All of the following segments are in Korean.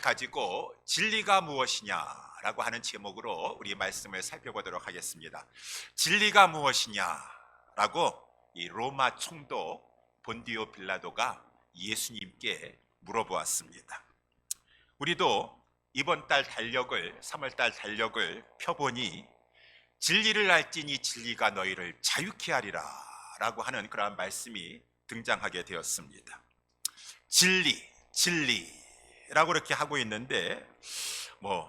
가지고 진리가 무엇이냐라고 하는 제목으로 우리 말씀을 살펴보도록 하겠습니다. 진리가 무엇이냐라고 이 로마 총독 본디오 빌라도가 예수님께 물어보았습니다. 우리도 이번 달 달력을 3월 달 달력을 펴보니 진리를 알지니 진리가 너희를 자유케 하리라 라고 하는 그러한 말씀이 등장하게 되었습니다. 진리라고 이렇게 하고 있는데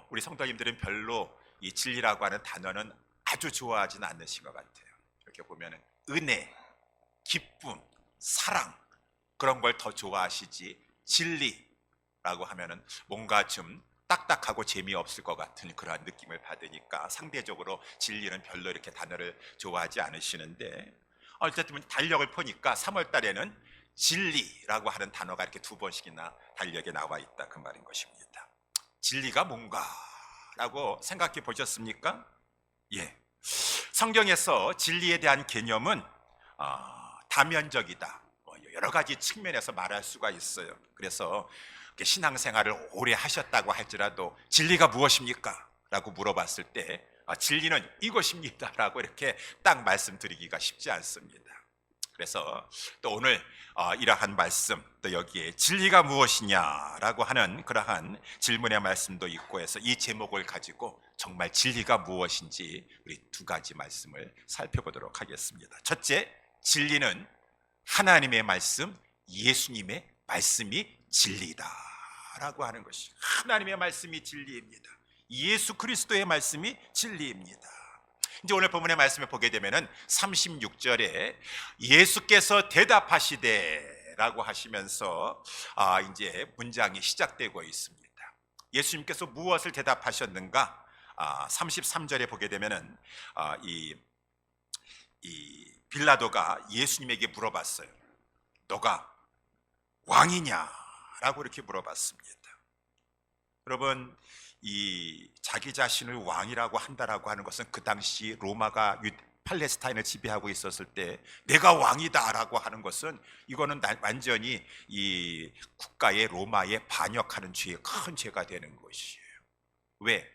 우리 성도님들은 별로 이 진리라고 하는 단어는 아주 좋아하지는 않으신 것 같아요. 이렇게 보면 은혜, 기쁨, 사랑 그런 걸 더 좋아하시지 진리라고 하면은 뭔가 좀 딱딱하고 재미없을 것 같은 그러한 느낌을 받으니까 상대적으로 진리는 별로 이렇게 단어를 좋아하지 않으시는데, 어쨌든 달력을 보니까 3월 달에는 진리라고 하는 단어가 이렇게 2번씩이나 달력에 나와 있다 그 말인 것입니다. 진리가 뭔가라고 생각해 보셨습니까? 예, 성경에서 진리에 대한 개념은 다면적이다, 여러 가지 측면에서 말할 수가 있어요. 그래서 신앙생활을 오래 하셨다고 할지라도 진리가 무엇입니까? 라고 물어봤을 때 진리는 이것입니다 라고 이렇게 딱 말씀드리기가 쉽지 않습니다. 그래서 또 오늘 이러한 말씀, 또 여기에 진리가 무엇이냐라고 하는 그러한 질문의 말씀도 있고 해서 이 제목을 가지고 정말 진리가 무엇인지 우리 2가지 말씀을 살펴보도록 하겠습니다. 첫째, 진리는 하나님의 말씀, 예수님의 말씀이 진리다라고 하는 것이, 하나님의 말씀이 진리입니다. 예수 그리스도의 말씀이 진리입니다. 이제 오늘 본문의 말씀을 보게 되면은 36절에 예수께서 대답하시되 라고 하시면서 이제 문장이 시작되고 있습니다. 예수님께서 무엇을 대답하셨는가? 33절에 보게 되면은 이 빌라도가 예수님에게 물어봤어요. 너가 왕이냐? 라고 이렇게 물어봤습니다. 여러분, 이 자기 자신을 왕이라고 한다라고 하는 것은 그 당시 로마가 팔레스타인을 지배하고 있었을 때 내가 왕이다라고 하는 것은 이거는 완전히 이 국가의 로마에 반역하는 죄, 큰 죄가 되는 것이에요. 왜?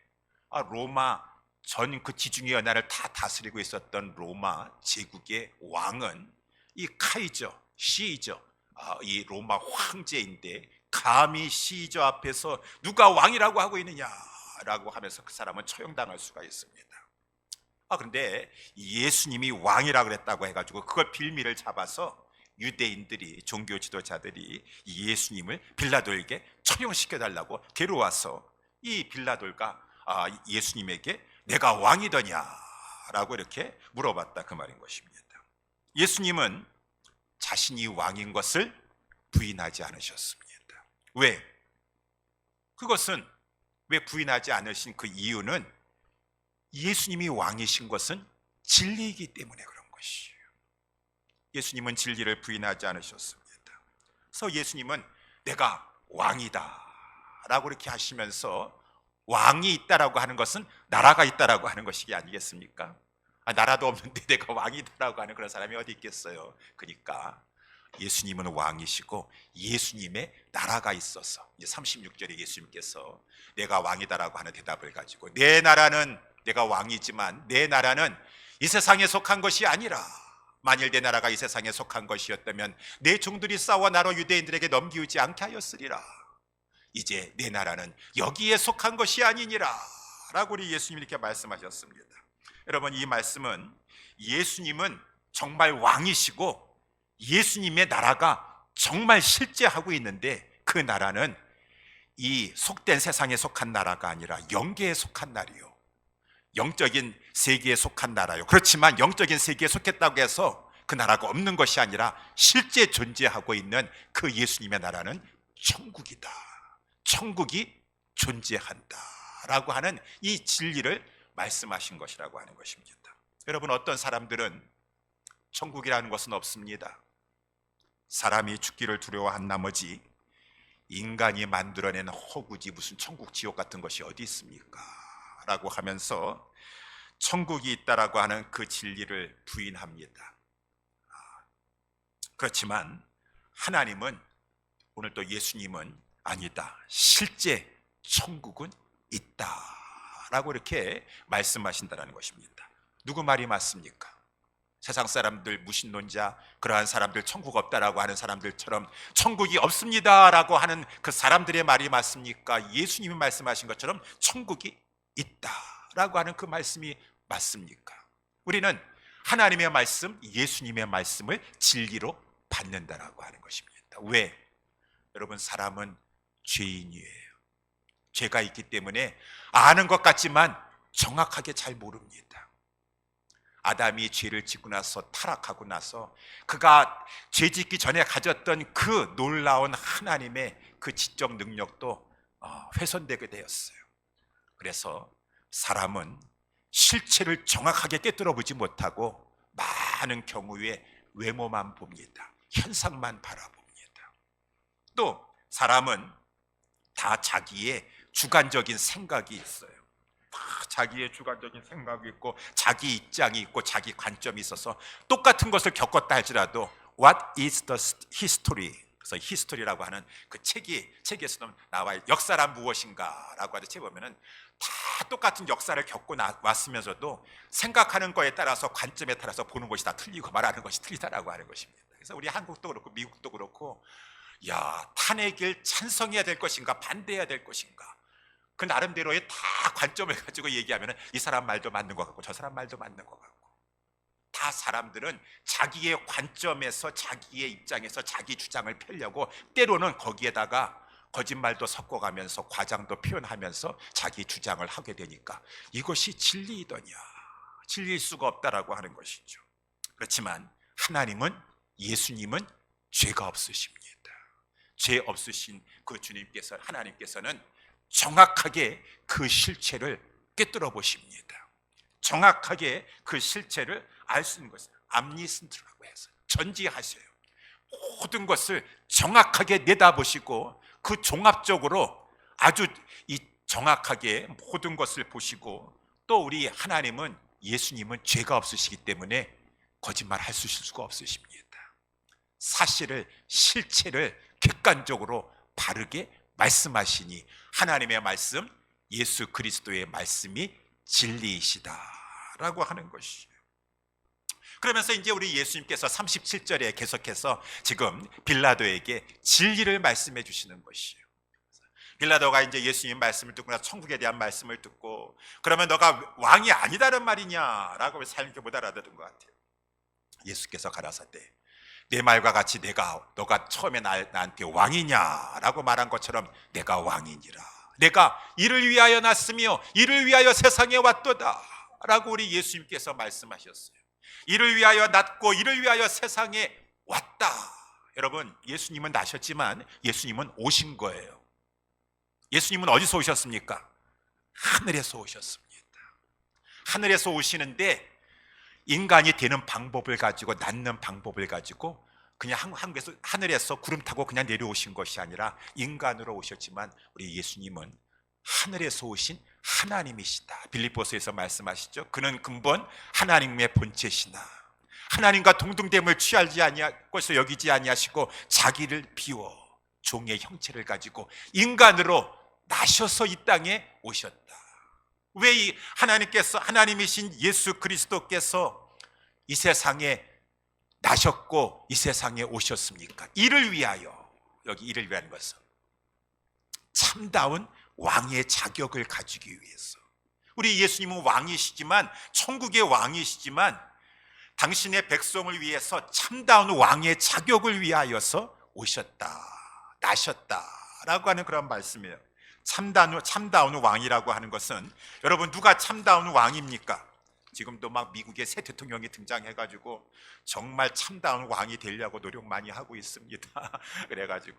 로마 전 그 지중해 연안을 다 다스리고 있었던 로마 제국의 왕은 이 카이저, 시저, 이 로마 황제인데 감히 시저 앞에서 누가 왕이라고 하고 있느냐라고 하면서 그 사람은 처형당할 수가 있습니다. 그런데 예수님이 왕이라고 그랬다고 해가지고 그걸 빌미를 잡아서 유대인들이, 종교 지도자들이 예수님을 빌라도에게 처형시켜달라고 데려와서 이 빌라도가 예수님에게 내가 왕이더냐라고 이렇게 물어봤다 그 말인 것입니다. 예수님은 자신이 왕인 것을 부인하지 않으셨습니다. 왜? 그것은 왜 부인하지 않으신 그 이유는 예수님이 왕이신 것은 진리이기 때문에 그런 것이에요. 예수님은 진리를 부인하지 않으셨습니다. 그래서 예수님은 내가 왕이다 라고 이렇게 하시면서, 왕이 있다라고 하는 것은 나라가 있다라고 하는 것이 아니겠습니까? 나라도 없는데 내가 왕이다라고 하는 그런 사람이 어디 있겠어요. 그러니까 예수님은 왕이시고 예수님의 나라가 있어서 이제 36절에 예수님께서 내가 왕이다라고 하는 대답을 가지고, 내 나라는, 내가 왕이지만 내 나라는 이 세상에 속한 것이 아니라, 만일 내 나라가 이 세상에 속한 것이었다면 내 종들이 싸워 나로 유대인들에게 넘기지 않게 하였으리라. 이제 내 나라는 여기에 속한 것이 아니니라 라고 우리 예수님이 이렇게 말씀하셨습니다. 여러분, 이 말씀은 예수님은 정말 왕이시고 예수님의 나라가 정말 실제하고 있는데, 그 나라는 이 속된 세상에 속한 나라가 아니라 영계에 속한 나라요, 영적인 세계에 속한 나라요. 그렇지만 영적인 세계에 속했다고 해서 그 나라가 없는 것이 아니라 실제 존재하고 있는 그 예수님의 나라는 천국이다, 천국이 존재한다 라고 하는 이 진리를 말씀하신 것이라고 하는 것입니다. 여러분, 어떤 사람들은 천국이라는 것은 없습니다. 사람이 죽기를 두려워한 나머지 인간이 만들어낸 허구지 무슨 천국 지옥 같은 것이 어디 있습니까? 라고 하면서 천국이 있다라고 하는 그 진리를 부인합니다. 그렇지만 하나님은, 오늘 또 예수님은 아니다, 실제 천국은 있다라고 이렇게 말씀하신다는 것입니다. 누구 말이 맞습니까? 세상 사람들, 무신론자, 그러한 사람들, 천국 없다라고 하는 사람들처럼 천국이 없습니다라고 하는 그 사람들의 말이 맞습니까? 예수님이 말씀하신 것처럼 천국이 있다라고 하는 그 말씀이 맞습니까? 우리는 하나님의 말씀, 예수님의 말씀을 진리로 받는다라고 하는 것입니다. 왜? 여러분, 사람은 죄인이에요. 죄가 있기 때문에 아는 것 같지만 정확하게 잘 모릅니다. 아담이 죄를 짓고 나서, 타락하고 나서 그가 죄 짓기 전에 가졌던 그 놀라운 하나님의 그 지적 능력도 훼손되게 되었어요. 그래서 사람은 실체를 정확하게 꿰뚫어 보지 못하고 많은 경우에 외모만 봅니다. 현상만 바라봅니다. 또 사람은 다 자기의 주관적인 생각이 있어요. 다 자기의 주관적인 생각이 있고 자기 입장이 있고 자기 관점이 있어서 똑같은 것을 겪었다 할지라도 What is the history? 그래서 히스토리라고 하는 그 책에서도 나와요. 역사란 무엇인가라고 하는 책 보면은 다 똑같은 역사를 겪고 왔으면서도 생각하는 거에 따라서, 관점에 따라서 보는 것이 다 틀리고 말하는 것이 틀리다라고 하는 것입니다. 그래서 우리 한국도 그렇고 미국도 그렇고, 야, 탄핵을 찬성해야 될 것인가 반대해야 될 것인가, 그 나름대로의 다 관점을 가지고 얘기하면 이 사람 말도 맞는 것 같고 저 사람 말도 맞는 것 같고, 다 사람들은 자기의 관점에서, 자기의 입장에서 자기 주장을 펴려고 때로는 거기에다가 거짓말도 섞어가면서 과장도 표현하면서 자기 주장을 하게 되니까 이것이 진리이더냐, 진리일 수가 없다라고 하는 것이죠. 그렇지만 하나님은, 예수님은 죄가 없으십니다. 죄 없으신 그 주님께서, 하나님께서는 정확하게 그 실체를 꿰뚫어 보십니다. 정확하게 그 실체를 알 수 있는 것을 암니슨트라고 해서 전지하세요. 모든 것을 정확하게 내다보시고 그 종합적으로 아주 이 정확하게 모든 것을 보시고, 또 우리 하나님은, 예수님은 죄가 없으시기 때문에 거짓말 할 수가 없으십니다. 사실을, 실체를 객관적으로 바르게 말씀하시니 하나님의 말씀, 예수 그리스도의 말씀이 진리이시다라고 하는 것이에요. 그러면서 이제 우리 예수님께서 37절에 계속해서 지금 빌라도에게 진리를 말씀해 주시는 것이에요. 빌라도가 이제 예수님 말씀을 듣고 나서 천국에 대한 말씀을 듣고, 그러면 너가 왕이 아니다는 말이냐라고 사람들이 못 알아듣은 것 같아요. 예수께서 가라사대 내 말과 같이 너가 처음에 나한테 왕이냐라고 말한 것처럼 내가 왕이니라. 내가 이를 위하여 났으며 이를 위하여 세상에 왔도다 라고 우리 예수님께서 말씀하셨어요. 이를 위하여 났고 이를 위하여 세상에 왔다. 여러분, 예수님은 나셨지만 예수님은 오신 거예요. 예수님은 어디서 오셨습니까? 하늘에서 오셨습니다. 하늘에서 오시는데 인간이 되는 방법을 가지고, 낳는 방법을 가지고 그냥 한국에서, 하늘에서 구름 타고 그냥 내려오신 것이 아니라 인간으로 오셨지만 우리 예수님은 하늘에서 오신 하나님이시다. 빌립보서에서 말씀하시죠. 그는 근본 하나님의 본체시나 하나님과 동등됨을 취하지 아니할 것을 여기지 아니하시고 자기를 비워 종의 형체를 가지고 인간으로 나셔서 이 땅에 오셨다. 왜 이 하나님께서, 하나님이신 예수 그리스도께서 이 세상에 나셨고 이 세상에 오셨습니까? 이를 위하여, 여기 이를 위한 것은 참다운 왕의 자격을 가지기 위해서. 우리 예수님은 왕이시지만, 천국의 왕이시지만 당신의 백성을 위해서 참다운 왕의 자격을 위하여서 오셨다, 나셨다라고 하는 그런 말씀이에요. 참다운 왕이라고 하는 것은, 여러분, 누가 참다운 왕입니까? 지금도 막 미국의 새 대통령이 등장해가지고 정말 참다운 왕이 되려고 노력 많이 하고 있습니다. 그래가지고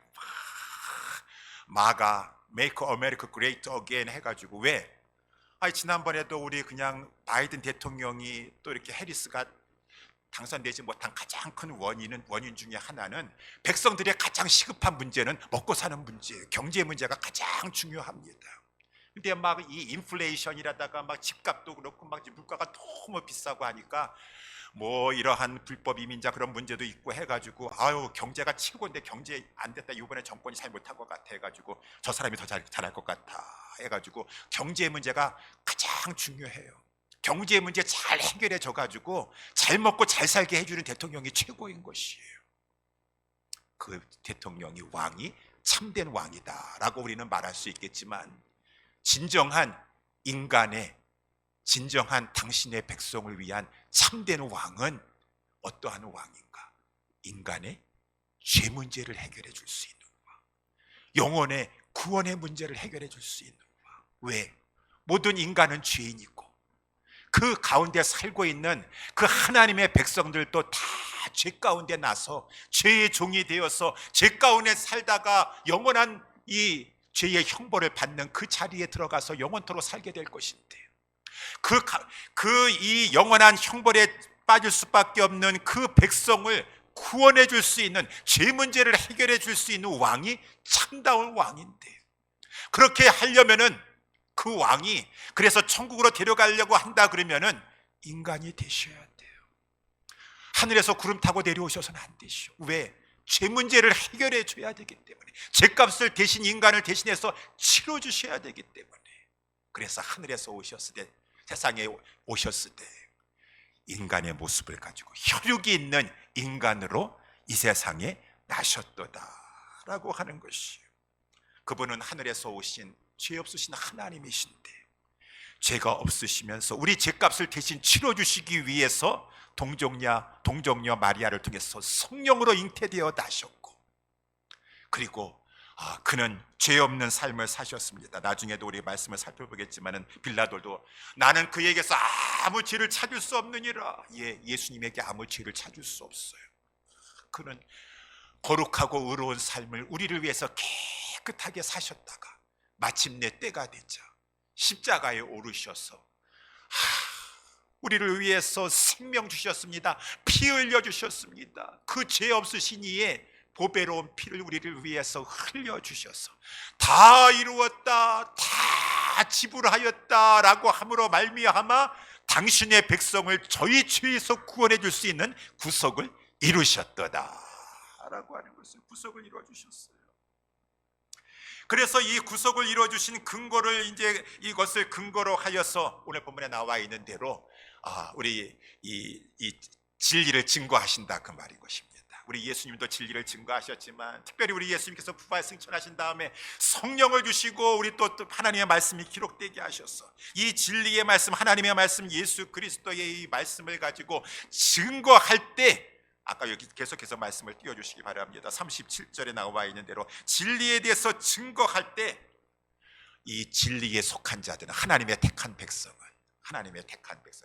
마가 Make America Great Again 해가지고, 왜? 지난번에도 우리 그냥 바이든 대통령이, 또 이렇게 해리스가 당선되지 못한 가장 큰 원인 중에 하나는 백성들의 가장 시급한 문제는 먹고 사는 문제예요. 경제 문제가 가장 중요합니다. 근데 막 이 인플레이션이라다가 막 집값도 그렇고 막 물가가 너무 비싸고 하니까 뭐 이러한 불법 이민자 그런 문제도 있고 해가지고, 경제가 최고인데 경제 안 됐다, 이번에 정권이 잘 못한 것 같아 해가지고 저 사람이 더 잘할 것 같아 해가지고 경제 문제가 가장 중요해요. 경제 문제 잘 해결해 줘가지고 잘 먹고 잘 살게 해주는 대통령이 최고인 것이에요. 그 대통령이, 왕이 참된 왕이다라고 우리는 말할 수 있겠지만, 진정한 인간의, 진정한 당신의 백성을 위한 참된 왕은 어떠한 왕인가? 인간의 죄 문제를 해결해 줄 수 있는 왕, 영혼의 구원의 문제를 해결해 줄 수 있는 왕. 왜? 모든 인간은 죄인이고 그 가운데 살고 있는 그 하나님의 백성들도 다 죄 가운데 나서 죄의 종이 되어서 죄 가운데 살다가 영원한 이 죄의 형벌을 받는 그 자리에 들어가서 영원토록 살게 될 것인데, 이 영원한 형벌에 빠질 수밖에 없는 그 백성을 구원해 줄 수 있는, 죄 문제를 해결해 줄 수 있는 왕이 참다운 왕인데, 그렇게 하려면은 그 왕이 그래서 천국으로 데려가려고 한다 그러면은 인간이 되셔야 돼요. 하늘에서 구름 타고 내려오셔서는 안 되시오. 왜? 죄 문제를 해결해 줘야 되기 때문에, 죄값을 대신, 인간을 대신해서 치러 주셔야 되기 때문에. 그래서 하늘에서 오셨을 때, 세상에 오셨을 때 인간의 모습을 가지고 혈육이 있는 인간으로 이 세상에 나셨도다라고 하는 것이에요. 그분은 하늘에서 오신 죄 없으신 하나님이신데, 죄가 없으시면서 우리 죄값을 대신 치러주시기 위해서 동정녀 마리아를 통해서 성령으로 잉태되어 나셨고, 그리고 그는 죄 없는 삶을 사셨습니다. 나중에도 우리 말씀을 살펴보겠지만은 빌라도도 나는 그에게서 아무 죄를 찾을 수 없느니라. 예수님에게 아무 죄를 찾을 수 없어요. 그는 거룩하고 의로운 삶을 우리를 위해서 깨끗하게 사셨다가 마침내 때가 되자 십자가에 오르셔서 우리를 위해서 생명 주셨습니다. 피 흘려 주셨습니다. 그 죄 없으신 이의 보배로운 피를 우리를 위해서 흘려 주셔서 다 이루었다, 다 지불하였다라고 함으로 말미암아 당신의 백성을 저희 죄에서 구원해 줄 수 있는 구속을 이루셨도다라고 하는 것을, 구속을 이루어 주셨어요. 그래서 이 구속을 이루어 주신 근거를, 이제 이것을 근거로 하여서 오늘 본문에 나와 있는 대로 우리 이 진리를 증거하신다, 그 말인 것입니다. 우리 예수님도 진리를 증거하셨지만, 특별히 우리 예수님께서 부활 승천하신 다음에 성령을 주시고 우리 또 하나님의 말씀이 기록되게 하셔서 이 진리의 말씀, 하나님의 말씀, 예수 그리스도의 이 말씀을 가지고 증거할 때, 아까 여기 계속해서 말씀을 띄워주시기 바랍니다. 37절에 나와 있는 대로 진리에 대해서 증거할 때 이 진리에 속한 자들은, 하나님의 택한 백성은,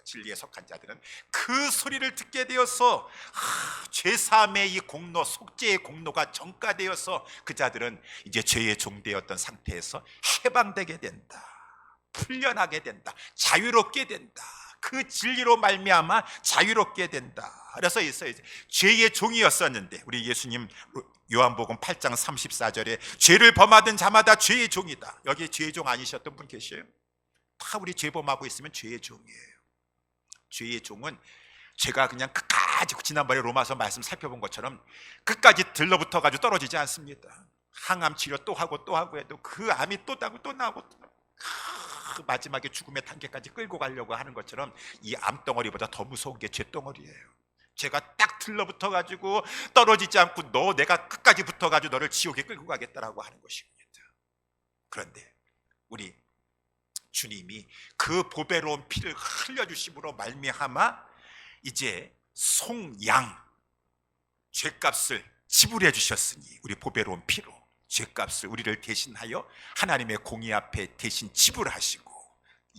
진리에 속한 자들은 그 소리를 듣게 되어서 죄사함의 이 공로, 속죄의 공로가 전가되어서 그 자들은 이제 죄의 종되었던 상태에서 해방되게 된다, 풀려나게 된다, 자유롭게 된다. 그 진리로 말미암아 자유롭게 된다. 그래서 이제 죄의 종이었었는데, 우리 예수님 요한복음 8장 34절에 죄를 범하던 자마다 죄의 종이다. 여기 죄의 종 아니셨던 분 계셔요? 다 우리 죄 범하고 있으면 죄의 종이에요. 죄의 종은 죄가 그냥 끝까지, 지난번에 로마서 말씀 살펴본 것처럼 끝까지 들러붙어 가지고 떨어지지 않습니다. 항암 치료 또 하고 또 하고 해도 그 암이 또 나고 또 나고, 마지막에 죽음의 단계까지 끌고 가려고 하는 것처럼 이 암덩어리보다 더 무서운 게 죄덩어리예요. 죄가 딱 들러붙어 가지고 떨어지지 않고 내가 끝까지 붙어 가지고 너를 지옥에 끌고 가겠다라고 하는 것입니다. 그런데 우리 주님이 그 보배로운 피를 흘려주심으로 말미암아 이제 송양, 죄값을 지불해 주셨으니, 우리 보배로운 피로 죄값을 우리를 대신하여 하나님의 공의 앞에 대신 지불하시고,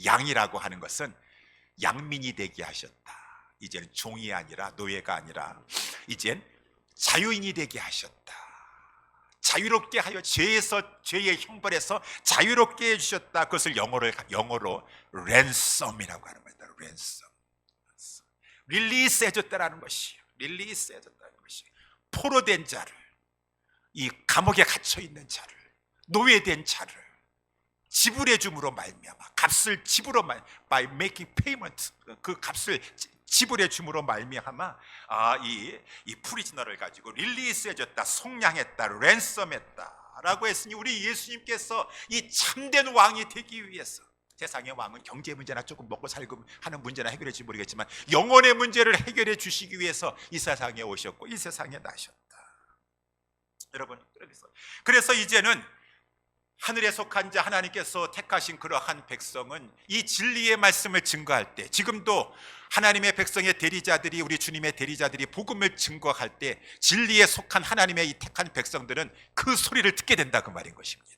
양이라고 하는 것은 양민이 되게 하셨다. 이제는 종이 아니라, 노예가 아니라 이젠 자유인이 되게 하셨다. 자유롭게 하여 죄의 형벌에서 자유롭게 해주셨다. 그것을 영어로 랜섬이라고 하는 겁니다. 랜섬, 릴리스 해줬다라는 것이에요. 릴리스 해줬다는 것이, 포로된 자를, 이 감옥에 갇혀 있는 자를, 노예된 자를 지불해 줌으로 말미암아, 값을 지불로 by making payment, 그 값을 지불해 줌으로 말미암아 이 프리즈너를 가지고 릴리스해줬다, 속량했다, 랜섬했다. 라고 했으니 우리 예수님께서 이 참된 왕이 되기 위해서, 세상의 왕은 경제 문제나 조금 먹고 살고 하는 문제나 해결할지 모르겠지만 영혼의 문제를 해결해 주시기 위해서 이 세상에 오셨고 이 세상에 나셨다. 여러분, 그래서 이제는 하늘에 속한 자 하나님께서 택하신 그러한 백성은 이 진리의 말씀을 증거할 때, 지금도 하나님의 백성의 대리자들이, 우리 주님의 대리자들이 복음을 증거할 때 진리에 속한 하나님의 이 택한 백성들은 그 소리를 듣게 된다, 그 말인 것입니다.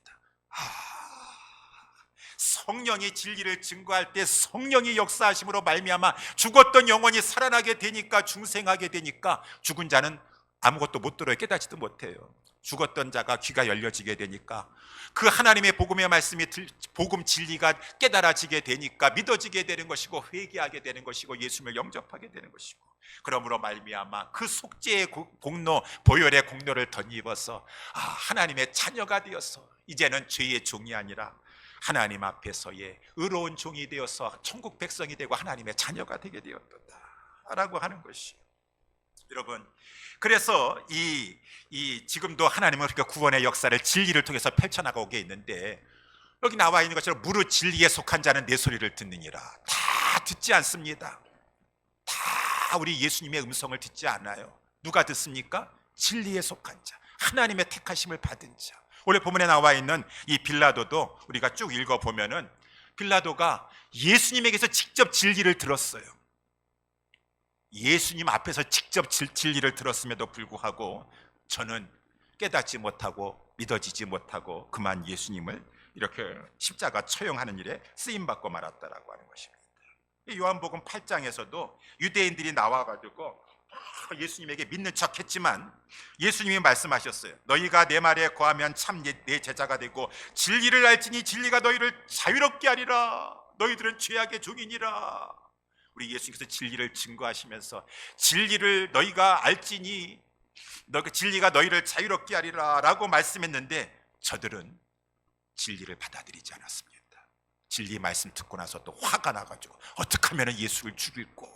성령이 진리를 증거할 때 성령이 역사하심으로 말미암아 죽었던 영혼이 살아나게 되니까, 중생하게 되니까 죽은 자는 아무것도 못 들어요. 깨닫지도 못해요. 죽었던 자가 귀가 열려지게 되니까 그 하나님의 복음의 말씀이, 복음 진리가 깨달아지게 되니까 믿어지게 되는 것이고 회개하게 되는 것이고 예수님을 영접하게 되는 것이고, 그러므로 말미암아 그 속죄의 공로, 보혈의 공로를 덧입어서 하나님의 자녀가 되어서 이제는 죄의 종이 아니라 하나님 앞에서의 의로운 종이 되어서 천국 백성이 되고 하나님의 자녀가 되게 되었다 라고 하는 것이. 여러분, 그래서 지금도 하나님은 그러니까 구원의 역사를 진리를 통해서 펼쳐나가고 있는데, 여기 나와 있는 것처럼 무릇 진리에 속한 자는 내 소리를 듣느니라. 다 듣지 않습니다. 다 우리 예수님의 음성을 듣지 않아요. 누가 듣습니까? 진리에 속한 자, 하나님의 택하심을 받은 자. 오늘 본문에 나와 있는 이 빌라도도 우리가 쭉 읽어보면은 빌라도가 예수님에게서 직접 진리를 들었어요. 예수님 앞에서 직접 진리를 들었음에도 불구하고 저는 깨닫지 못하고 믿어지지 못하고 그만 예수님을 이렇게 십자가 처형하는 일에 쓰임받고 말았다라고 하는 것입니다. 요한복음 8장에서도 유대인들이 나와가지고 예수님에게 믿는 척 했지만 예수님이 말씀하셨어요. 너희가 내 말에 거하면 참 내 제자가 되고 진리를 알지니 진리가 너희를 자유롭게 하리라. 너희들은 죄악의 종이니라. 우리 예수님께서 진리를 증거하시면서 진리를 너희가 알지니 진리가 너희를 자유롭게 하리라 라고 말씀했는데, 저들은 진리를 받아들이지 않았습니다. 진리 말씀 듣고 나서 또 화가 나가지고 어떻게 하면 예수를 죽일고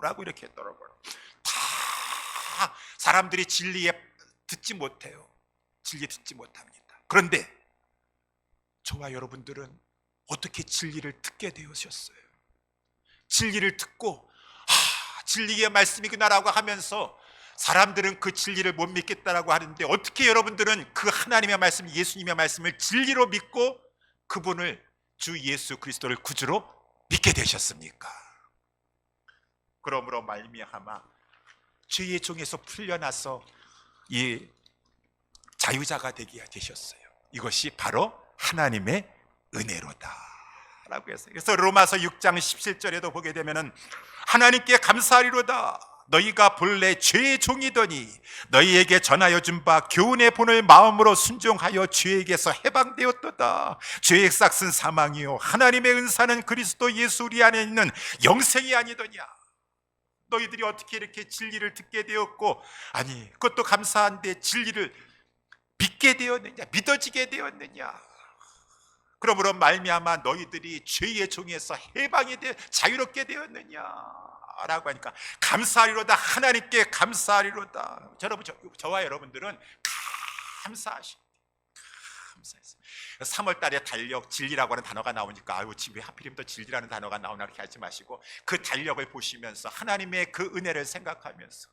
라고 이렇게 했더라고요. 다 사람들이 진리에 듣지 못해요. 진리 듣지 못합니다. 그런데 저와 여러분들은 어떻게 진리를 듣게 되으셨어요? 진리를 듣고 진리의 말씀이구나라고 하면서 사람들은 그 진리를 못 믿겠다라고 하는데, 어떻게 여러분들은 그 하나님의 말씀, 예수님의 말씀을 진리로 믿고 그분을, 주 예수 그리스도를 구주로 믿게 되셨습니까? 그러므로 말미암아 죄의 종에서 풀려나서 이 자유자가 되게 되셨어요. 이것이 바로 하나님의 은혜로다 라고 했어요. 그래서 로마서 6장 17절에도 보게 되면은 하나님께 감사하리로다. 너희가 본래 죄의 종이더니 너희에게 전하여 준 바 교훈의 본을 마음으로 순종하여 죄에게서 해방되었도다. 죄의 싹은 사망이요 하나님의 은사는 그리스도 예수 우리 안에 있는 영생이 아니더냐. 너희들이 어떻게 이렇게 진리를 듣게 되었고, 아니 그것도 감사한데 진리를 믿게 되었느냐, 믿어지게 되었느냐. 그러므로 말미암아 너희들이 죄의 종에서 해방이 되어 자유롭게 되었느냐라고 하니까 감사하리로다. 하나님께 감사하리로다. 저와 여러분들은 감사하십니다. 3월 달에 달력, 진리라고 하는 단어가 나오니까 아유 왜 하필이면 또 진리라는 단어가 나오나 이렇게 하지 마시고, 그 달력을 보시면서 하나님의 그 은혜를 생각하면서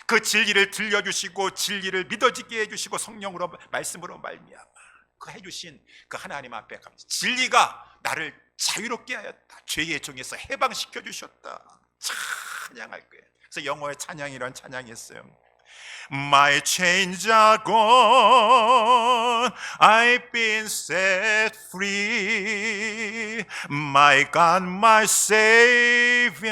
그 진리를 들려주시고 진리를 믿어지게 해주시고 성령으로 말씀으로 말미암아 그 해주신 그 하나님 앞에 감사. 진리가 나를 자유롭게 하였다. 죄의 종에서 해방시켜 주셨다. 찬양할 거예요. 그래서 영어의 찬양이란 찬양이 있어요. My chains are gone, I've been set free. My God, my Savior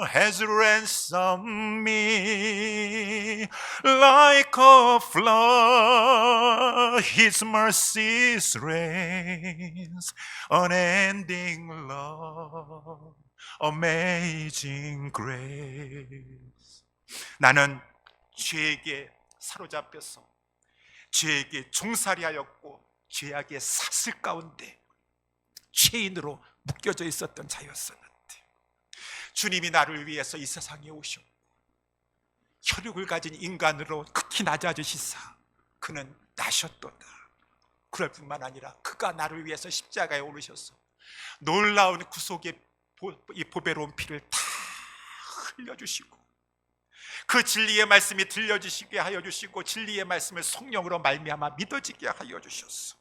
has ransomed me. Like a flood, His mercies reigns. Unending love, amazing grace. 나는 죄에게 사로잡혀서 죄에게 종살이하였고 죄악의 사슬 가운데 죄인으로 묶여져 있었던 자였었는데, 주님이 나를 위해서 이 세상에 오셨고 혈육을 가진 인간으로 극히 낮아지시사 그는 나셨도다. 그럴 뿐만 아니라 그가 나를 위해서 십자가에 오르셔서 놀라운 구속의 이 보배로운 피를 다 흘려주시고, 그 진리의 말씀이 들려주시게 하여 주시고, 진리의 말씀을 성령으로 말미암아 믿어지게 하여 주셨어.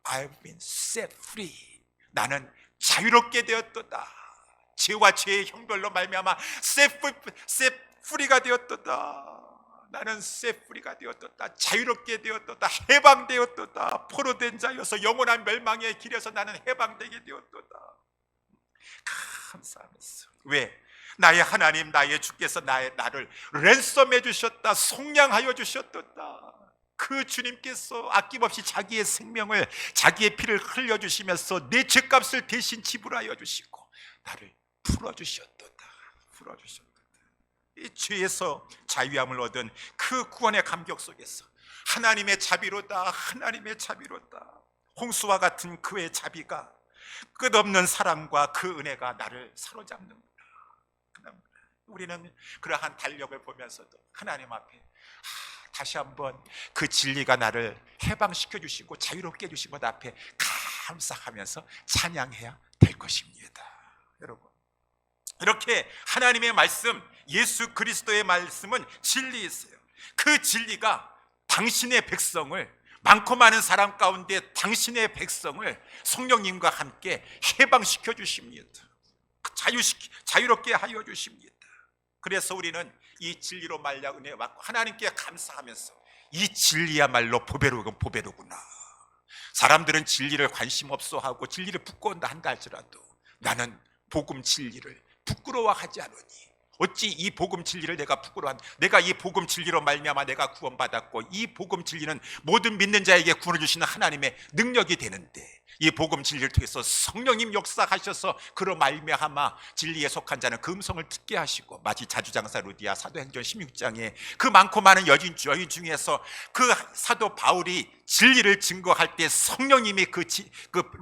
I've been set free. 나는 자유롭게 되었도다. 죄와 죄의 형벌로 말미암아 set free가 되었도다. 나는 set free가 되었도다. 자유롭게 되었도다. 해방되었도다. 포로된 자여서 영원한 멸망의 길에서 나는 해방되게 되었도다. 감사하면서, 왜? 나의 하나님, 나의 주께서 나를 랜섬해 주셨다. 속량하여 주셨도다. 그 주님께서 아낌없이 자기의 생명을, 자기의 피를 흘려주시면서 내 죄값을 대신 지불하여 주시고 나를 풀어주셨도다. 이 죄에서 자유함을 얻은 그 구원의 감격 속에서 하나님의 자비로다. 홍수와 같은 그의 자비가, 끝없는 사랑과 그 은혜가 나를 사로잡는구나. 우리는 그러한 달력을 보면서도 하나님 앞에 다시 한번 그 진리가 나를 해방시켜 주시고 자유롭게 해주신 것 앞에 감사하면서 찬양해야 될 것입니다. 여러분, 이렇게 하나님의 말씀, 예수 그리스도의 말씀은 진리이세요. 그 진리가 당신의 백성을, 많고 많은 사람 가운데 당신의 백성을 성령님과 함께 해방시켜 주십니다. 자유롭게 하여 주십니다. 그래서 우리는 이 진리로 말려 은혜 받고 하나님께 감사하면서, 이 진리야말로 보배로구나. 사람들은 진리를 관심 없어 하고 진리를 부끄러워한다 한다 할지라도 나는 복음 진리를 부끄러워하지 않으니, 어찌 이 복음 진리를 내가 내가 이 복음 진리로 말미암아 내가 구원받았고, 이 복음 진리는 모든 믿는 자에게 구원을 주시는 하나님의 능력이 되는데, 이 복음 진리를 통해서 성령님 역사하셔서 그로 말미암아 진리에 속한 자는 그 음성을 듣게 하시고, 마치 자주장사 루디아 사도행전 16장에 그 많고 많은 여인 중에서 그 사도 바울이 진리를 증거할 때 성령님이 그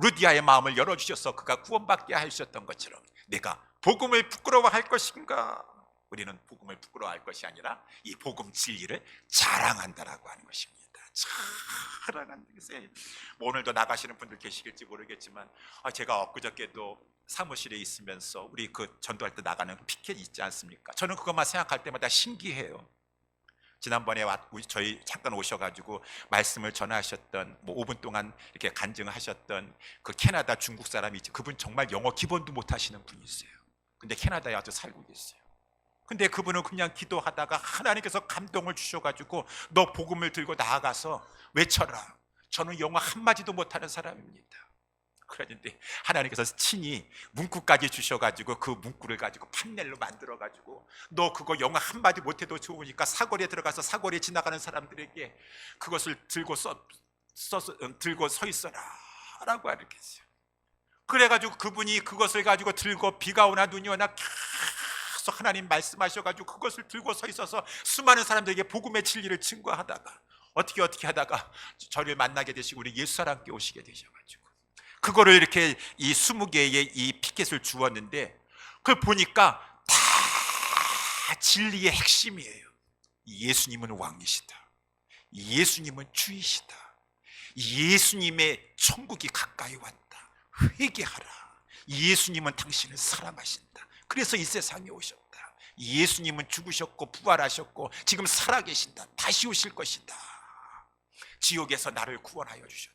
루디아의 마음을 열어주셔서 그가 구원받게 하셨던 것처럼, 내가 복음을 부끄러워할 것인가? 우리는 복음을 부끄러워할 것이 아니라 이 복음 진리를 자랑한다라고 하는 것입니다. 자랑한다. 뭐 오늘도 나가시는 분들 계시길지 모르겠지만, 제가 엊그저께도 사무실에 있으면서 우리 그 전도할 때 나가는 피켓 있지 않습니까? 저는 그것만 생각할 때마다 신기해요. 지난번에 저희 잠깐 오셔가지고 말씀을 전하셨던, 5분 동안 이렇게 간증하셨던 그 캐나다 중국 사람이 있지. 그분 정말 영어 기본도 못 하시는 분이세요. 근데 캐나다에 와서 살고 계세요. 근데 그분은 그냥 기도하다가 하나님께서 감동을 주셔가지고 너 복음을 들고 나아가서 외쳐라. 저는 영어 한마디도 못하는 사람입니다. 그랬는데 하나님께서 친히 문구까지 주셔가지고 그 문구를 가지고 판넬로 만들어가지고 너 그거 영어 한마디 못해도 좋으니까 사거리에 들어가서 사거리에 지나가는 사람들에게 그것을 들고 서 있어라 라고 하셨어요. 그래가지고 그분이 그것을 가지고 들고 비가 오나 눈이 오나 계속 하나님 말씀하셔가지고 그것을 들고 서 있어서 수많은 사람들에게 복음의 진리를 증거하다가 어떻게 하다가 저를 만나게 되시고 우리 예수사랑교회 오시게 되셔가지고 그거를 이렇게 이 20개의 이 피켓을 주었는데 그걸 보니까 다 진리의 핵심이에요. 예수님은 왕이시다. 예수님은 주이시다. 예수님의 천국이 가까이 왔다. 회개하라. 예수님은 당신을 사랑하신다. 그래서 이 세상에 오셨다. 예수님은 죽으셨고 부활하셨고 지금 살아계신다. 다시 오실 것이다. 지옥에서 나를 구원하여 주셨다.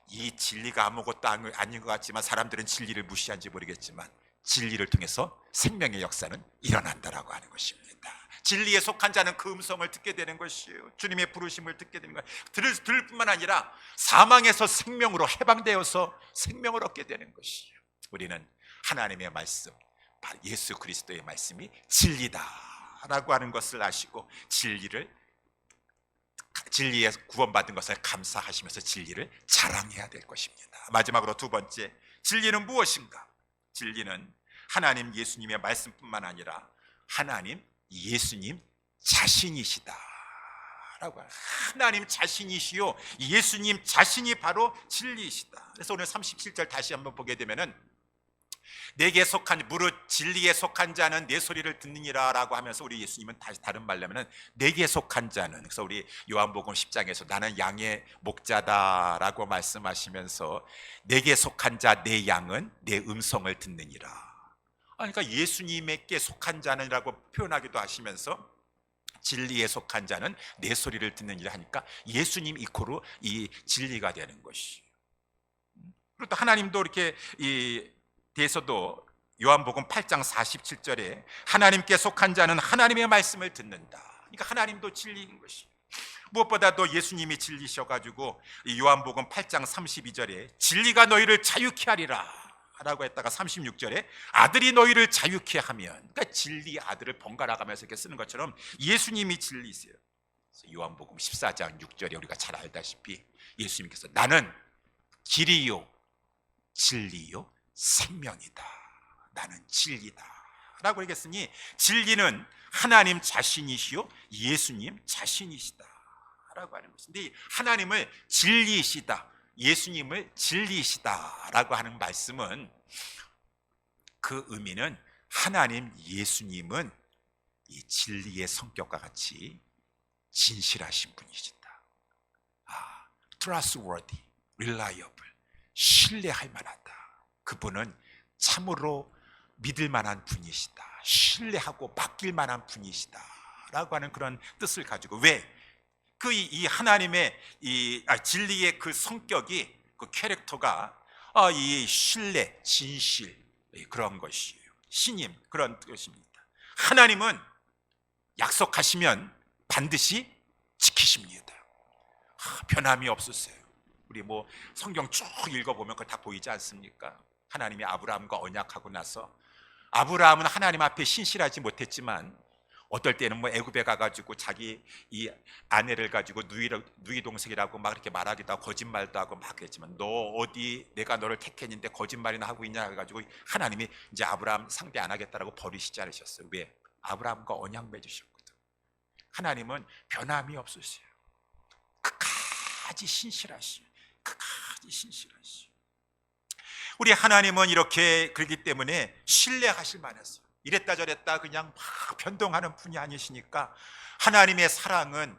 이 진리가 아무것도 아닌 것 같지만 사람들은 진리를 무시한지 모르겠지만 진리를 통해서 생명의 역사는 일어난다라고 하는 것입니다. 진리에 속한 자는 그 음성을 듣게 되는 것이에요. 주님의 부르심을 듣게 되는 거예요. 들을 뿐만 아니라 사망에서 생명으로 해방되어서 생명을 얻게 되는 것이에요. 우리는 하나님의 말씀, 바로 예수 그리스도의 말씀이 진리다라고 하는 것을 아시고 진리에 구원받은 것을 감사하시면서 진리를 자랑해야 될 것입니다. 마지막으로 두 번째, 진리는 무엇인가? 진리는 하나님 예수님의 말씀뿐만 아니라 하나님 예수님 자신이시다 라고 해요. 하나님 자신이시요 예수님 자신이 바로 진리이시다. 그래서 오늘 37절 다시 한번 보게 되면은 내게 속한 무릇 진리에 속한 자는 내 소리를 듣느니라 라고 하면서 우리 예수님은 다시 다른 말로 하면 내게 속한 자는, 그래서 우리 요한복음 10장에서 나는 양의 목자다 라고 말씀하시면서 내게 속한 자 내 양은 내 음성을 듣느니라. 그러니까 예수님에게 속한 자는이라고 표현하기도 하시면서 진리에 속한 자는 내 소리를 듣느니라 하니까 예수님 이코로 이 진리가 되는 것이. 그리고 또 하나님도 이렇게 이 대해서도 요한복음 8장 47절에 하나님께 속한 자는 하나님의 말씀을 듣는다. 그러니까 하나님도 진리인 것이. 무엇보다도 예수님이 진리셔가지고 이 요한복음 8장 32절에 진리가 너희를 자유케 하리라 라고 했다가 36절에 아들이 너희를 자유케 하면, 그러니까 진리 아들을 번갈아 가면서 이렇게 쓰는 것처럼 예수님이 진리세요. 요한복음 14장 6절에 우리가 잘 알다시피 예수님께서 나는 길이요 진리요 생명이다. 나는 진리다 라고 얘기했으니 진리는 하나님 자신이시요 예수님 자신이시다 라고 하는 것인데, 하나님을 진리이시다, 예수님을 진리이시다 라고 하는 말씀은 그 의미는 하나님 예수님은 이 진리의 성격과 같이 진실하신 분이시다. trustworthy, reliable, 신뢰할 만하다. 그분은 참으로 믿을 만한 분이시다, 신뢰하고 맡길 만한 분이시다 라고 하는 그런 뜻을 가지고, 왜? 그 이 하나님의 진리의 그 성격이, 그 캐릭터가 이 신뢰, 진실, 그런 것이에요. 신임, 그런 뜻입니다. 하나님은 약속하시면 반드시 지키십니다. 변함이 없으세요. 우리 뭐 성경 쭉 읽어보면 그거 다 보이지 않습니까? 하나님이 아브라함과 언약하고 나서 아브라함은 하나님 앞에 신실하지 못했지만 어떨 때는 뭐 애굽에 가가지고 자기 이 아내를 가지고 누이 동생이라고 막 이렇게 말하기도 하고 거짓말도 하고 막 그랬지만, 너 어디 내가 너를 택했는데 거짓말이나 하고 있냐 해가지고 하나님이 이제 아브라함 상대 안 하겠다라고 버리시지 않으셨어요. 왜? 아브라함과 언약 맺으셨거든. 하나님은 변함이 없으세요. 끝까지 신실하시오. 끝까지 신실하시오. 우리 하나님은 이렇게 그렇기 때문에 신뢰하실 만했어요. 이랬다 저랬다 그냥 막 변동하는 분이 아니시니까 하나님의 사랑은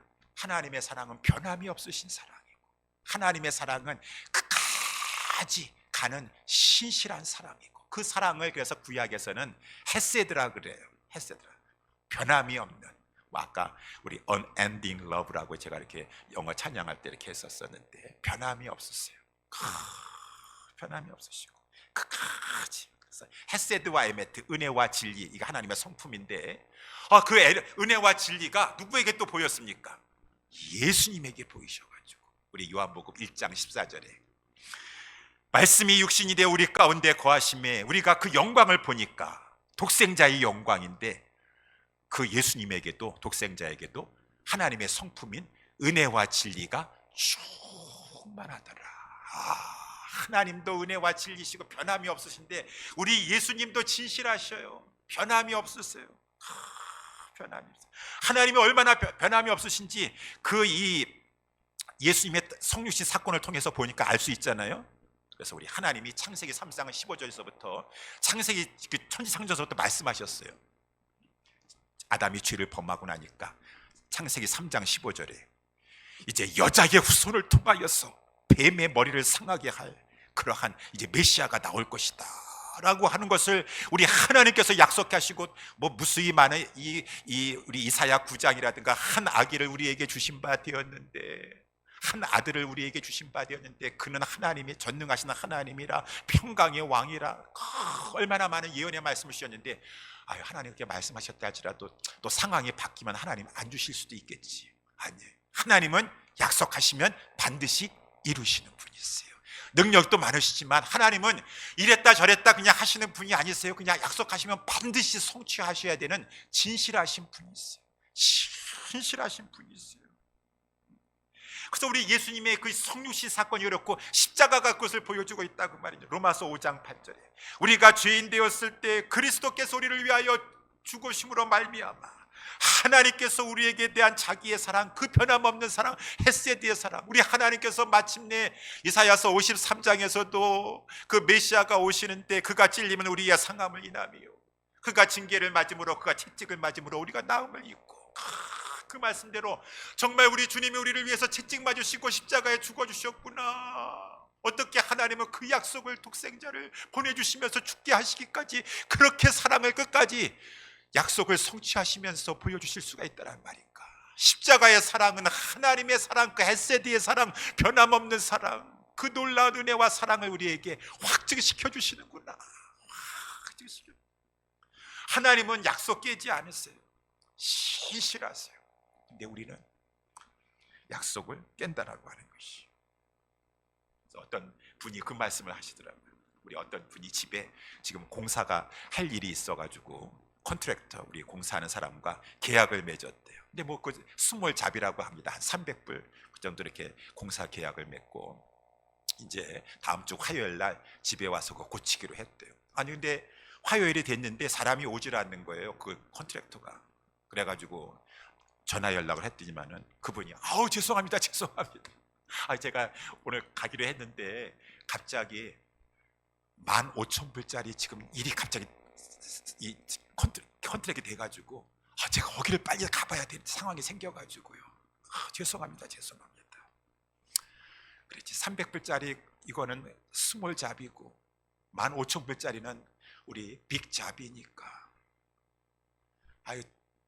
변함이 없으신 사랑이고, 하나님의 사랑은 끝까지 가는 신실한 사랑이고, 그 사랑을 그래서 구약에서는 헤세드라 그래요. 헤세드라, 변함이 없는. 아까 우리 unending love라고 제가 이렇게 영어 찬양할 때 이렇게 했었는데, 변함이 없었어요. 변함이 없으시고 끝까지. 헤세드와 에메트, 은혜와 진리, 이거 하나님의 성품인데, 그 은혜와 진리가 누구에게 또 보였습니까? 예수님에게 보이셔가지고 우리 요한복음 1장 14절에 말씀이 육신이 되어 우리 가운데 거하심에 우리가 그 영광을 보니까, 독생자의 영광인데 그 예수님에게도, 독생자에게도 하나님의 성품인 은혜와 진리가 충만하더라. 하나님도 은혜와 진리시고 변함이 없으신데 우리 예수님도 진실하셔요. 변함이 없으세요. 변함이 없어요. 하나님이 얼마나 변함이 없으신지 그 이 예수님의 성육신 사건을 통해서 보니까 알 수 있잖아요. 그래서 우리 하나님이 창세기 3장 15절에서부터 창세기 천지창조서부터 말씀하셨어요. 아담이 죄를 범하고 나니까 창세기 3장 15절에 이제 여자의 후손을 통하여서 뱀의 머리를 상하게 할 그러한 이제 메시아가 나올 것이다 라고 하는 것을 우리 하나님께서 약속하시고, 뭐 무수히 많은 우리 이사야 9장이라든가 한 아기를 우리에게 주신 바 되었는데, 한 아들을 우리에게 주신 바 되었는데 그는 하나님이 전능하신 하나님이라 평강의 왕이라, 얼마나 많은 예언의 말씀을 주셨는데, 하나님께 말씀하셨다 할지라도 또 상황이 바뀌면 하나님 안 주실 수도 있겠지. 아니에요. 하나님은 약속하시면 반드시 이루시는 분이세요. 능력도 많으시지만 하나님은 이랬다 저랬다 그냥 하시는 분이 아니세요. 그냥 약속하시면 반드시 성취하셔야 되는 진실하신 분이세요. 신실하신 분이세요. 그래서 우리 예수님의 그 성육신 사건이 그렇고 십자가가 그것을 보여주고 있다고 말이죠. 로마서 5장 8절에 우리가 죄인 되었을 때 그리스도께서 우리를 위하여 죽으심으로 말미암아 하나님께서 우리에게 대한 자기의 사랑, 그 변함없는 사랑, 헤세드의 사랑, 우리 하나님께서 마침내 이사야서 53장에서도 그 메시아가 오시는 때 그가 찔리면 우리의 상함을 인하며 그가 징계를 맞음으로 그가 채찍을 맞음으로 우리가 나음을 입고, 그 말씀대로 정말 우리 주님이 우리를 위해서 채찍 맞으시고 십자가에 죽어주셨구나. 어떻게 하나님은 그 약속을 독생자를 보내주시면서 죽게 하시기까지 그렇게 사랑을 끝까지 약속을 성취하시면서 보여주실 수가 있다는 말인가. 십자가의 사랑은 하나님의 사랑, 그 헤세드의 사랑, 변함없는 사랑, 그 놀라운 은혜와 사랑을 우리에게 확증시켜 주시는구나. 하나님은 약속 깨지 않으세요. 신실하세요. 근데 우리는 약속을 깬다라고 하는 것이. 어떤 분이 그 말씀을 하시더라고요. 우리 어떤 분이 집에 지금 공사가 할 일이 있어가지고 컨트랙터, 우리 공사하는 사람과 계약을 맺었대요. 근데 뭐 그 스몰 잡이라고 합니다. 한 300불 그 정도 이렇게 공사 계약을 맺고 이제 다음 주 화요일 날 집에 와서 그거 고치기로 했대요. 아니 근데 화요일이 됐는데 사람이 오질 않는 거예요. 그 컨트랙터가. 그래가지고 전화 연락을 했더니만은 그분이 아우 죄송합니다. 제가 오늘 가기로 했는데 갑자기 15,000불짜리 지금 일이 갑자기 이 컨트랙이 돼가지고 제가 거기를 빨리 가봐야 되는 상황이 생겨가지고요. 죄송합니다. 그랬지. 300불짜리 이거는 스몰 잡이고 15,000불짜리는 우리 빅 잡이니까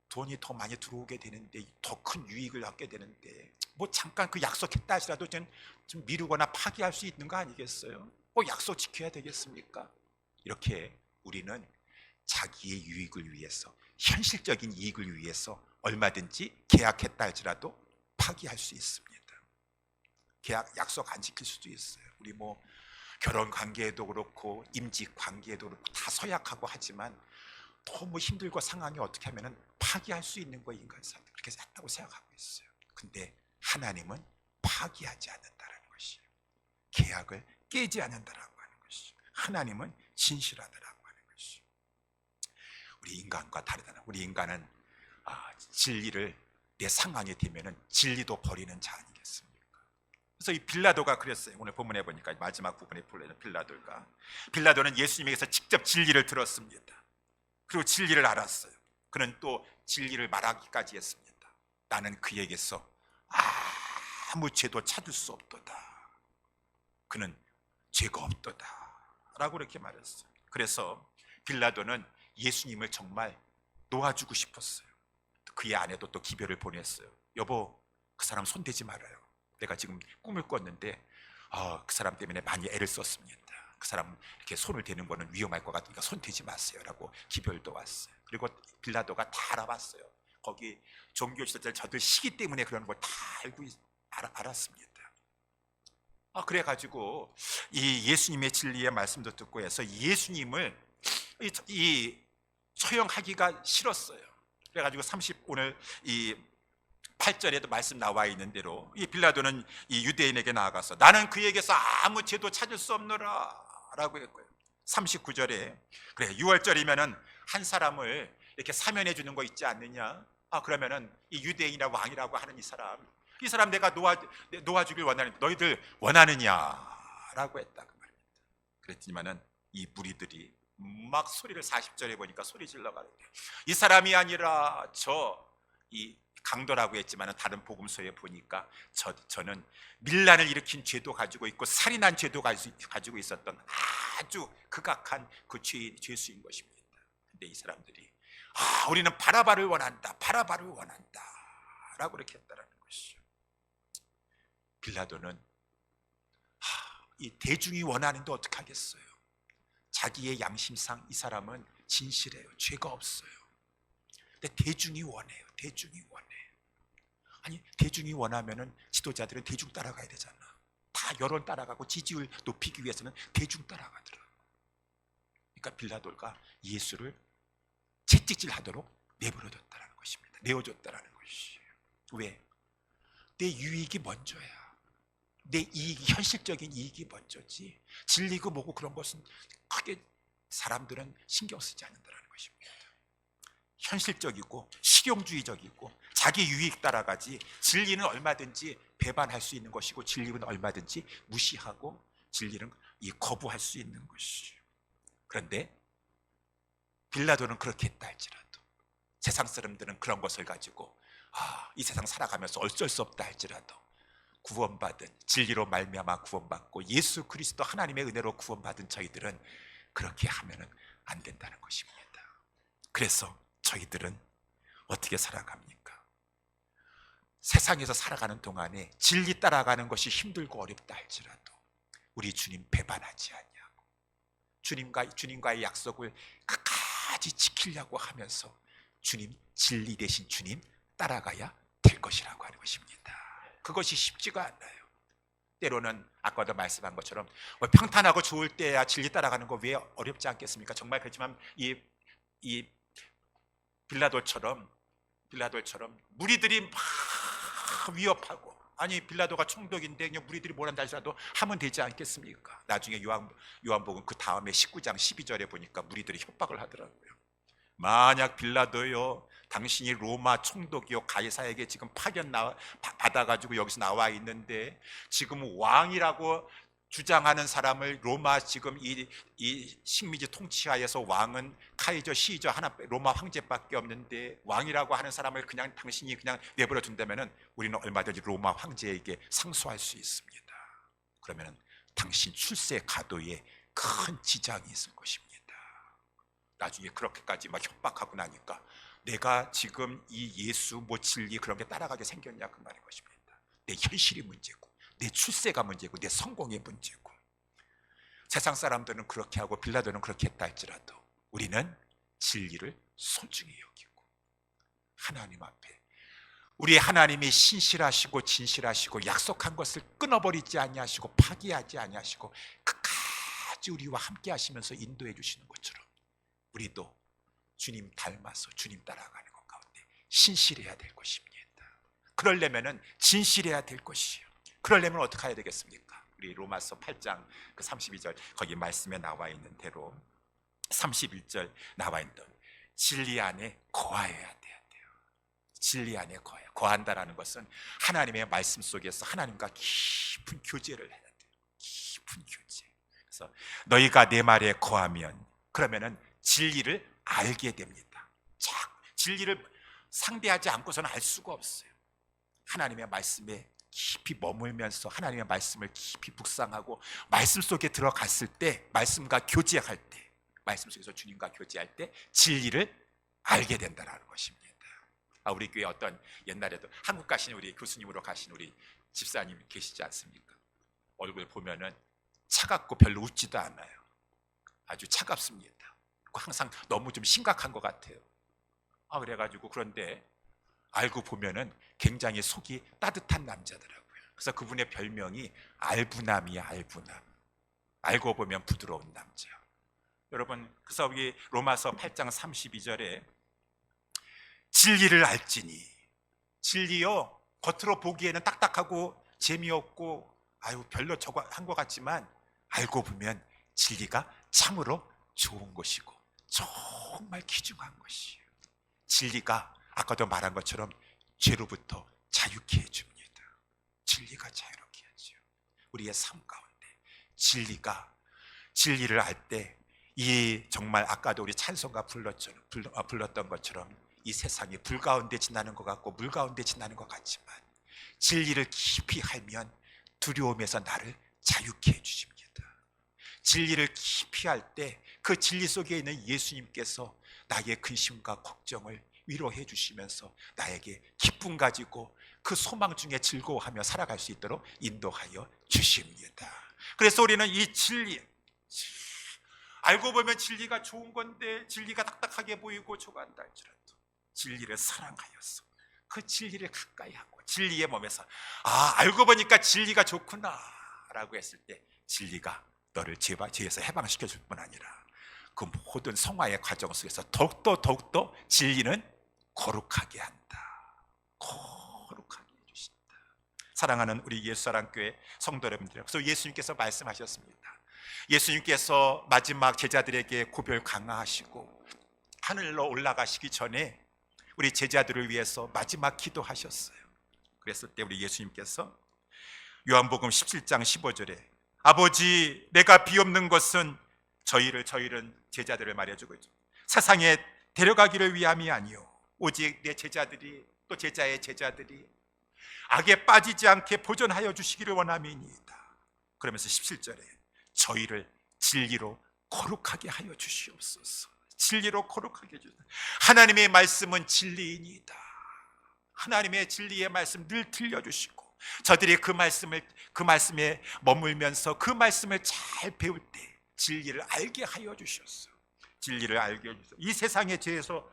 돈이 더 많이 들어오게 되는데 더 큰 유익을 얻게 되는데 뭐 잠깐 그 약속했다 하시라도 좀 미루거나 파기할 수 있는 거 아니겠어요? 뭐 약속 지켜야 되겠습니까? 이렇게 우리는 자기의 유익을 위해서, 현실적인 이익을 위해서 얼마든지 계약했다 할지라도 파기할 수 있습니다. 계약 약속 안 지킬 수도 있어요. 우리 뭐 결혼 관계에도 그렇고 임직 관계에도 그렇고 다 서약하고 하지만 너무 힘들고 상황이 어떻게 하면은 파기할 수 있는 거 인간사들 그렇게 했다고 생각하고 있어요. 근데 하나님은 파기하지 않는다라는 것이에요. 계약을 깨지 않는다라고 하는 것이죠. 하나님은 진실하다라고 하는 것이죠. 우리 인간과 다르다는, 우리 인간은 진리를 내 상황이 되면은 진리도 버리는 자 아니겠습니까? 그래서 이 빌라도가 그랬어요. 오늘 본문에 보니까 마지막 부분에 보면 빌라도는 예수님에게서 직접 진리를 들었습니다. 그리고 진리를 알았어요. 그는 또 진리를 말하기까지 했습니다. 나는 그에게서 아무 죄도 찾을 수 없도다. 그는 죄가 없도다 라고 이렇게 말했어요. 그래서 빌라도는 예수님을 정말 놓아주고 싶었어요. 그의 아내도 또 기별을 보냈어요. 여보, 그 사람 손대지 말아요. 내가 지금 꿈을 꿨는데 그 사람 때문에 많이 애를 썼습니다. 그 사람 이렇게 손을 대는 거는 위험할 것 같으니까 손 대지 마세요 라고 기별도 왔어요. 그리고 빌라도가 다 알아봤어요. 거기 종교 지도자들 저들 시기 때문에 그런 걸 다 알았습니다. 그래가지고 이 예수님의 진리의 말씀도 듣고 해서 예수님을 처형하기가 싫었어요. 그래가지고 오늘 이 8절에도 말씀 나와 있는 대로 이 빌라도는 이 유대인에게 나아가서 나는 그에게서 아무 죄도 찾을 수 없노라 라고 했고요. 39절에 그래 6월절이면은 한 사람을 이렇게 사면해 주는 거 있지 않느냐? 그러면은 이 유대인이나 왕이라고 하는 이 사람 내가 놓아주길 원하는 너희들 원하느냐라고 했다 그 말입니다. 그랬지만은 이 무리들이 막 소리를 40절에 보니까 소리 질러 가는데 이 사람이 아니라 이 강도라고 했지만 다른 복음서에 보니까 저는 밀란을 일으킨 죄도 가지고 있고 살인한 죄도 가지고 있었던 아주 극악한 그 죄수인 것입니다. 근데 이 사람들이 우리는 바라바를 원한다 라고 이렇게 했다라는 것이죠. 빌라도는 이 대중이 원하는데 어떻게 하겠어요? 자기의 양심상 이 사람은 진실해요. 죄가 없어요. 근데 대중이 원해요. 아니 대중이 원하면은 지도자들은 대중 따라가야 되잖아. 다 여론 따라가고 지지율 높이기 위해서는 대중 따라가더라. 그러니까 빌라도가 예수를 채찍질하도록 내버려뒀다는 것입니다. 내어줬다는 것이에요. 왜? 내 유익이 먼저야. 내 현실적인 이익이 먼저지 진리고 뭐고 그런 것은 크게 사람들은 신경 쓰지 않는다는 것입니다. 현실적이고 실용주의적이고 자기 유익 따라가지, 진리는 얼마든지 배반할 수 있는 것이고 진리는 얼마든지 무시하고 진리는 거부할 수 있는 것이에요. 그런데 빌라도는 그렇게 했다 할지라도, 세상 사람들은 그런 것을 가지고 이 세상 살아가면서 어쩔 수 없다 할지라도 구원받은, 진리로 말미암아 구원받고 예수 그리스도 하나님의 은혜로 구원받은 저희들은 그렇게 하면은 안 된다는 것입니다. 그래서 저희들은 어떻게 살아갑니까? 세상에서 살아가는 동안에 진리 따라가는 것이 힘들고 어렵다 할지라도 우리 주님 배반하지 않냐고, 주님과의 약속을 끝까지 지키려고 하면서 주님, 진리 대신 주님 따라가야 될 것이라고 하는 것입니다. 그것이 쉽지가 않아요. 때로는 아까도 말씀한 것처럼 평탄하고 좋을 때야 진리 따라가는 거 왜 어렵지 않겠습니까? 정말 그렇지만 이 빌라도처럼 무리들이 막 위협하고, 아니 빌라도가 총독인데 그냥 무리들이 뭐란다 할지라도 하면 되지 않겠습니까? 나중에 요한복음 그 다음에 19장 12절에 보니까 무리들이 협박을 하더라고요. 만약 빌라도요, 당신이 로마 총독이요 가이사에게 지금 파견 받아가지고 여기서 나와 있는데 지금 왕이라고 주장하는 사람을, 로마 지금 이 식민지 통치하에서 왕은 카이저 시저 하나, 로마 황제밖에 없는데 왕이라고 하는 사람을 그냥 당신이 그냥 내버려 둔다면은 우리는 얼마든지 로마 황제에게 상소할 수 있습니다. 그러면은 당신 출세 가도에 큰 지장이 있을 것입니다. 나중에 그렇게까지 막 협박하고 나니까 내가 지금 이 예수 진리 그런 게 따라가게 생겼냐 그 말인 것입니다. 내 현실이 문제고 내 출세가 문제고 내 성공이 문제고. 세상 사람들은 그렇게 하고 빌라도는 그렇게 했다 할지라도 우리는 진리를 소중히 여기고 하나님 앞에 우리 하나님이 신실하시고 진실하시고 약속한 것을 끊어버리지 아니하시고 파기하지 아니하시고 끝까지 우리와 함께 하시면서 인도해 주시는 것처럼 우리도 주님 닮아서 주님 따라가는 것 가운데 신실해야 될 것입니다. 그러려면은 진실해야 될 것이요. 그러려면 어떻게 해야 되겠습니까? 우리 로마서 8장 그 32절 거기 말씀에 나와 있는 대로 31절 나와 있는 진리 안에 거하여야 돼요. 진리 안에 거한다라는 것은 하나님의 말씀 속에서 하나님과 깊은 교제를 해야 돼요. 깊은 교제. 그래서 너희가 내 말에 거하면 그러면은 진리를 알게 됩니다. 진리를 상대하지 않고서는 알 수가 없어요. 하나님의 말씀에 깊이 머물면서 하나님의 말씀을 깊이 묵상하고 말씀 속에 들어갔을 때, 말씀과 교제할 때, 말씀 속에서 주님과 교제할 때 진리를 알게 된다는 것입니다. 우리 교회 어떤 옛날에도 한국 가신 우리 교수님으로 가신 우리 집사님 계시지 않습니까? 얼굴 보면은 차갑고 별로 웃지도 않아요. 아주 차갑습니다. 항상 너무 좀 심각한 것 같아요. 그래가지고 그런데 알고 보면은 굉장히 속이 따뜻한 남자더라고요. 그래서 그분의 별명이 알부남이야, 알부남. 알고 보면 부드러운 남자. 여러분, 그래서 여기 로마서 8장 32절에 진리를 알지니, 진리요 겉으로 보기에는 딱딱하고 재미없고 별로 저거 한 것 같지만 알고 보면 진리가 참으로 좋은 것이고 정말 귀중한 것이에요. 진리가 아까도 말한 것처럼 죄로부터 자유케 해줍니다. 진리가 자유롭게 하죠. 우리의 삶 가운데 진리를 알 때 이 정말 아까도 우리 찬송가 불렀던 것처럼 이 세상이 불 가운데 지나는 것 같고 물 가운데 지나는 것 같지만 진리를 깊이 알면 두려움에서 나를 자유케 해주십니다. 진리를 깊이 알 때 그 진리 속에 있는 예수님께서 나의 근심과 걱정을 위로해 주시면서 나에게 기쁨 가지고 그 소망 중에 즐거워하며 살아갈 수 있도록 인도하여 주십니다. 그래서 우리는 이 진리, 알고 보면 진리가 좋은 건데 진리가 딱딱하게 보이고 저거한다 할지라도 진리를 사랑하여서 그 진리를 가까이 하고 진리의 몸에서 알고 보니까 진리가 좋구나 라고 했을 때 진리가 너를 죄에서 해방시켜 줄 뿐 아니라 그 모든 성화의 과정 속에서 더욱더 진리는 거룩하게 한다. 거룩하게 해주신다. 사랑하는 우리 예수사랑교회 성도 여러분들, 그래서 예수님께서 말씀하셨습니다. 예수님께서 마지막 제자들에게 고별 강화하시고 하늘로 올라가시기 전에 우리 제자들을 위해서 마지막 기도하셨어요. 그랬을 때 우리 예수님께서 요한복음 17장 15절에 아버지, 내가 비옵는 것은 저희는 제자들을 말해주고 있죠. 세상에 데려가기를 위함이 아니요 오직 내 제자들이 또 제자의 제자들이 악에 빠지지 않게 보존하여 주시기를 원함이니이다. 그러면서 17절에 저희를 진리로 거룩하게 하여 주시옵소서. 진리로 거룩하게 해주소서. 하나님의 말씀은 진리이니이다. 하나님의 진리의 말씀 늘 들려주시고 저들이 그 말씀에 머물면서 그 말씀을 잘 배울 때 진리를 알게 하여 주셨어. 진리를 알게 해주셔서 이 세상의 죄에서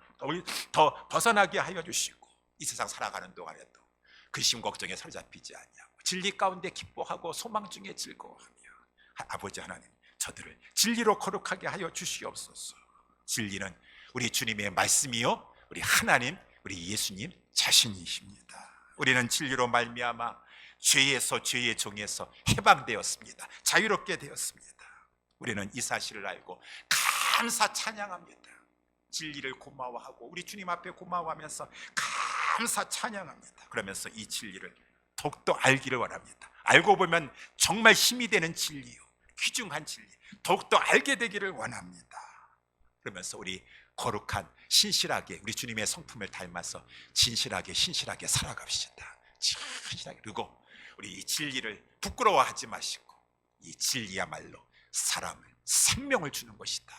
더 벗어나게 하여 주시고 이 세상 살아가는 동안에도 근심 걱정에 사로잡히지 아니하고 진리 가운데 기뻐하고 소망 중에 즐거워하며 아버지 하나님, 저들을 진리로 거룩하게 하여 주시옵소서. 진리는 우리 주님의 말씀이요 우리 하나님, 우리 예수님 자신이십니다. 우리는 진리로 말미암아 죄에서, 죄의 종에서 해방되었습니다. 자유롭게 되었습니다. 우리는 이 사실을 알고 감사 찬양합니다. 진리를 고마워하고 우리 주님 앞에 고마워하면서 감사 찬양합니다. 그러면서 이 진리를 더욱더 알기를 원합니다. 알고 보면 정말 힘이 되는 진리요, 귀중한 진리, 더욱더 알게 되기를 원합니다. 그러면서 우리 거룩한 신실하게 우리 주님의 성품을 닮아서 진실하게 신실하게 살아갑시다. 진실하게. 그리고 우리 이 진리를 부끄러워하지 마시고 이 진리야말로 사람을 생명을 주는 것이다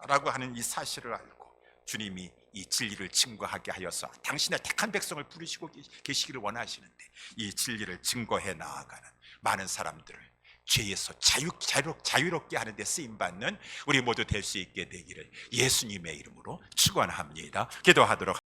라고 하는 이 사실을 알고 주님이 이 진리를 증거하게 하여서 당신의 택한 백성을 부르시고 계시기를 원하시는데 이 진리를 증거해 나아가는 많은 사람들을 죄에서 자유롭게 하는 데 쓰임받는 우리 모두 될 수 있게 되기를 예수님의 이름으로 축원합니다. 기도하도록